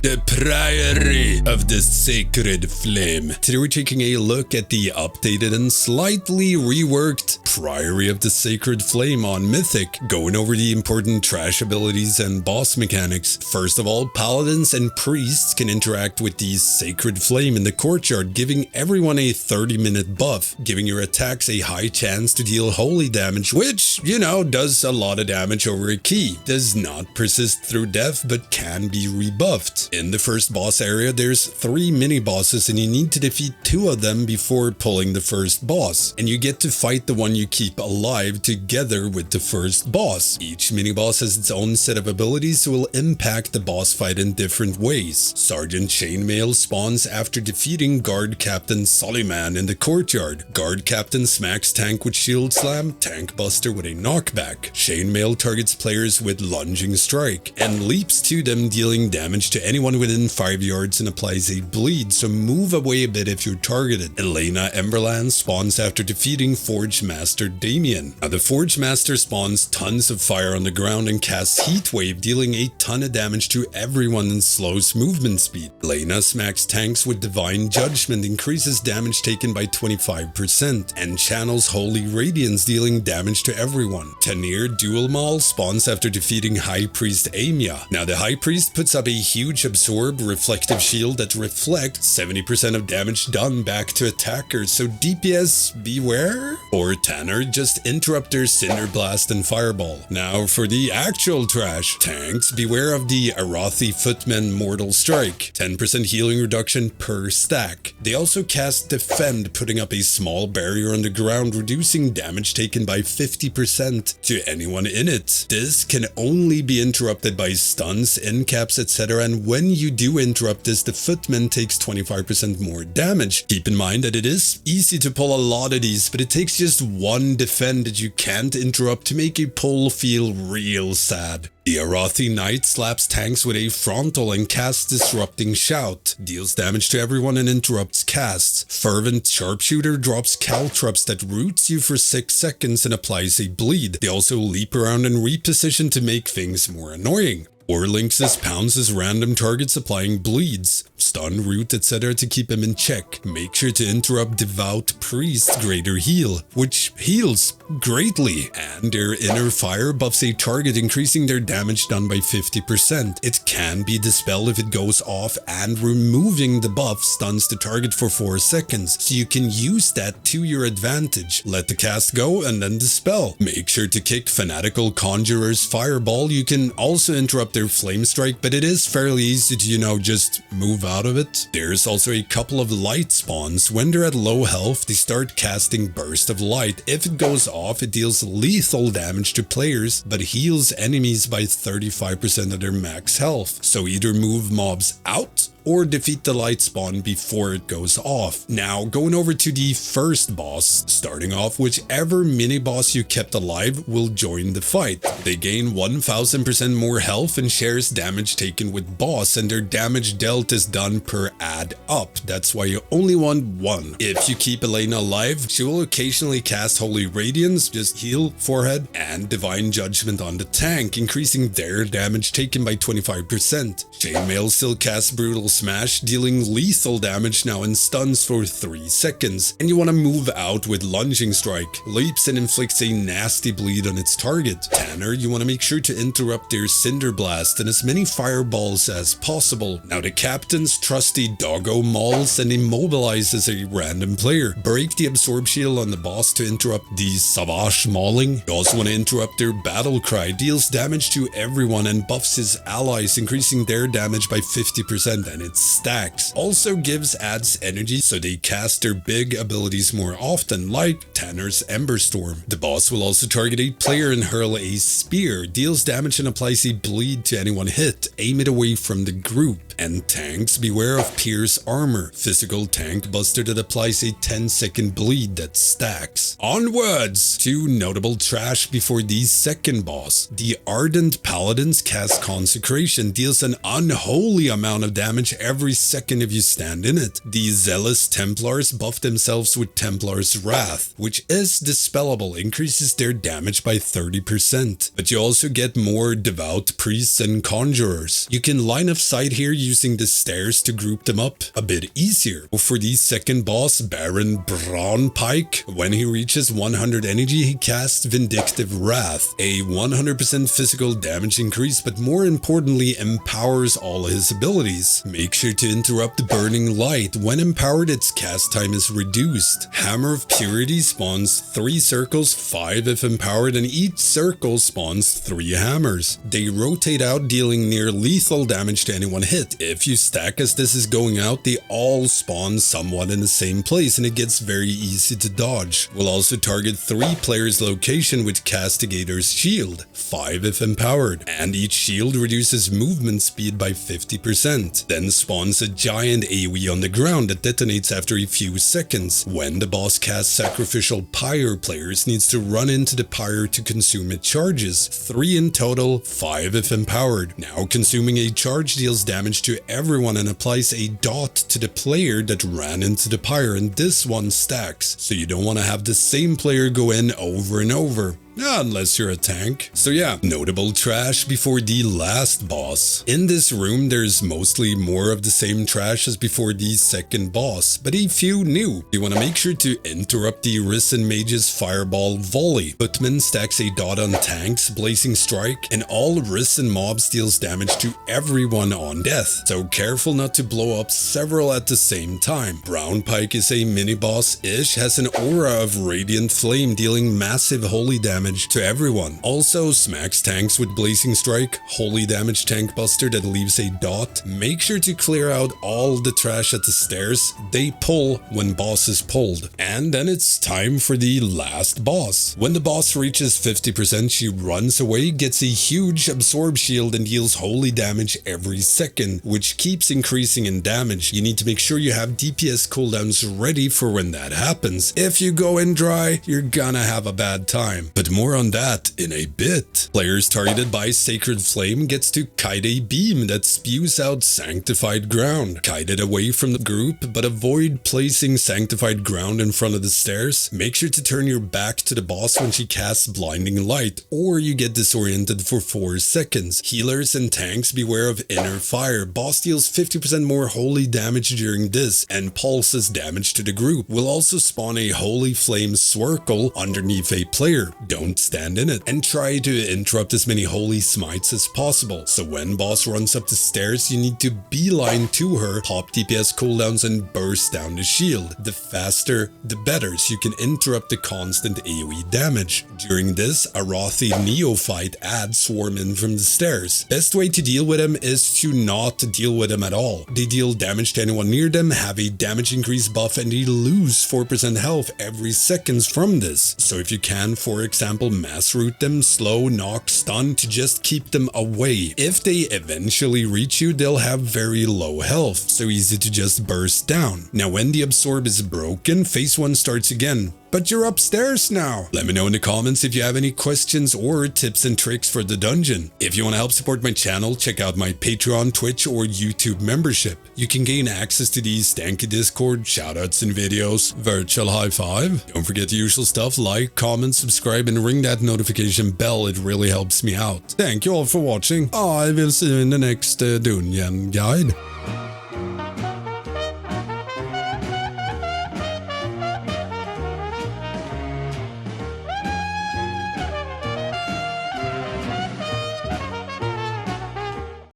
The Priory of the Sacred Flame. Today we're taking a look at the updated and slightly reworked Priory of the Sacred Flame on Mythic, going over the important trash abilities and boss mechanics. First of all, paladins and priests can interact with the Sacred Flame in the courtyard, giving everyone a 30-minute buff, giving your attacks a high chance to deal holy damage, which, does a lot of damage over a key. Does not persist through death, but can be rebuffed. In the first boss area, there's 3 mini-bosses and you need to defeat 2 of them before pulling the first boss. And you get to fight the one you keep alive together with the first boss. Each mini-boss has its own set of abilities so will impact the boss fight in different ways. Sergeant Chainmail spawns after defeating Guard Captain Suleiman in the courtyard. Guard Captain smacks tank with Shield Slam, Tank Buster with a knockback. Chainmail targets players with Lunging Strike and leaps to them, dealing damage to anyone within 5 yards and applies a bleed, so move away a bit if you're targeted. Elena Emberland spawns after defeating Forge Master Damien. Now the Forge Master spawns tons of fire on the ground and casts Heat Wave, dealing a ton of damage to everyone and slows movement speed. Elena smacks tanks with Divine Judgment, increases damage taken by 25%, and channels Holy Radiance, dealing damage to everyone. Tanir Dual Maul spawns after defeating High Priest Amia. Now the High Priest puts up a huge absorb reflective shield that reflects 70% of damage done back to attackers, so DPS beware. Or Tanner, just interrupt their Cinder Blast and Fireball. Now for the actual trash, tanks, beware of the Arathi Footman Mortal Strike, 10% healing reduction per stack. They also cast Defend, putting up a small barrier on the ground, reducing damage taken by 50% to anyone in it. This can only be interrupted by stuns, endcaps, etc. and when you do interrupt this, the Footman takes 25% more damage. Keep in mind that it is easy to pull a lot of these, but it takes just one defend that you can't interrupt to make a pull feel real sad. The Arathi Knight slaps tanks with a frontal and casts Disrupting Shout, deals damage to everyone and interrupts casts. Fervent Sharpshooter drops caltrops that roots you for 6 seconds and applies a bleed. They also leap around and reposition to make things more annoying. Orlynxus pounces random targets, applying bleeds, stun, root, etc. to keep them in check. Make sure to interrupt Devout Priest Greater Heal, which heals greatly, and their Inner Fire buffs a target, increasing their damage done by 50%. It can be dispelled if it goes off, and removing the buff stuns the target for 4 seconds, so you can use that to your advantage. Let the cast go and then dispel. Make sure to kick Fanatical Conjurer's Fireball. You can also interrupt their Flame Strike, but it is fairly easy to, just move out of it. There's also a couple of light spawns. When they're at low health, they start casting Burst of Light. If it goes off, it deals lethal damage to players, but heals enemies by 35% of their max health. So either move mobs out or defeat the light spawn before it goes off. Now, going over to the first boss, starting off, whichever mini-boss you kept alive will join the fight. They gain 1000% more health and shares damage taken with boss, and their damage dealt is done per add up. That's why you only want 1. If you keep Elena alive, she will occasionally cast Holy Radiance, just heal forehead, and Divine Judgment on the tank, increasing their damage taken by 25%. Chainmail still casts Brutal Smash, dealing lethal damage now and stuns for 3 seconds. And you want to move out with Lunging Strike, leaps and inflicts a nasty bleed on its target. Tanner, you want to make sure to interrupt their Cinder Blast and as many fireballs as possible. Now the captain's trusty Doggo mauls and immobilizes a random player. Break the Absorb Shield on the boss to interrupt the Savage Mauling. You also want to interrupt their Battle Cry, deals damage to everyone and buffs his allies, increasing their damage by 50%, and it stacks. Also adds energy so they cast their big abilities more often, like Tanner's Ember Storm. The boss will also target a player and hurl a spear, deals damage and applies a bleed to anyone hit. Aim it away from the group. And tanks, beware of Pierce Armor, physical tank buster that applies a 10-second bleed that stacks. Onwards to notable trash before the second boss. The Ardent Paladins cast Consecration, deals an unholy amount of damage every second if you stand in it. The Zealous Templars buff themselves with Templar's Wrath, which is dispellable, increases their damage by 30%. But you also get more Devout Priests and Conjurers. You can line of sight here using the stairs to group them up a bit easier. For the second boss, Baron Braunpyke, when he reaches 100 energy, he casts Vindictive Wrath, a 100% physical damage increase, but more importantly empowers all his abilities. Make sure to interrupt Burning Light. When empowered, its cast time is reduced. Hammer of Purity spawns 3 circles, 5 if empowered, and each circle spawns 3 hammers. They rotate out, dealing near lethal damage to anyone hit. If you stack as this is going out, they all spawn somewhat in the same place and it gets very easy to dodge. We'll also target 3 players' location with Castigator's Shield, 5 if empowered, and each shield reduces movement speed by 50%. Then spawns a giant AoE on the ground that detonates after a few seconds. When the boss casts Sacrificial Pyre, players needs to run into the pyre to consume its charges, 3 in total, 5 if empowered. Now consuming a charge deals damage to everyone and applies a dot to the player that ran into the pyre, and this one stacks, so you don't want to have the same player go in over and over. Unless you're a tank. So yeah, notable trash before the last boss. In this room, there's mostly more of the same trash as before the second boss, but a few new. You want to make sure to interrupt the Risen Mage's Fireball Volley. Footman stacks a dot on tanks, Blazing Strike, and all Risen mobs deals damage to everyone on death, so careful not to blow up several at the same time. Braunpyke is a mini-boss-ish, has an aura of Radiant Flame, dealing massive holy damage to everyone. Also smacks tanks with Blazing Strike, holy damage tank buster that leaves a dot. Make sure to clear out all the trash at the stairs. They pull when boss is pulled. And then it's time for the last boss. When the boss reaches 50%, she runs away, gets a huge absorb shield and deals holy damage every second, which keeps increasing in damage. You need to make sure you have DPS cooldowns ready for when that happens. If you go in dry, you're gonna have a bad time. But more on that in a bit. Players targeted by Sacred Flame gets to kite a beam that spews out Sanctified Ground. Kite it away from the group, but avoid placing Sanctified Ground in front of the stairs. Make sure to turn your back to the boss when she casts Blinding Light, or you get disoriented for 4 seconds. Healers and tanks beware of Inner Fire. Boss deals 50% more holy damage during this, and pulses damage to the group. Will also spawn a Holy Flame Swircle underneath a player. Don't stand in it, and try to interrupt as many holy smites as possible. So when boss runs up the stairs, you need to beeline to her, pop DPS cooldowns and burst down the shield. The faster, the better, so you can interrupt the constant AoE damage. During this, a Rothy Neophyte adds Swarm in from the stairs. Best way to deal with them is to not deal with them at all. They deal damage to anyone near them, have a damage increase buff, and they lose 4% health every seconds from this. So if you can, for example, mass root them, slow, knock, stun to just keep them away. If they eventually reach you, they'll have very low health, so easy to just burst down. Now when the absorb is broken, phase 1 starts again. But you're upstairs now. Let me know in the comments if you have any questions or tips and tricks for the dungeon. If you want to help support my channel, check out my Patreon, Twitch, or YouTube membership. You can gain access to the Stankie Discord, shoutouts and videos, virtual high five. Don't forget the usual stuff, like, comment, subscribe, and ring that notification bell. It really helps me out. Thank you all for watching. I will see you in the next dungeon guide.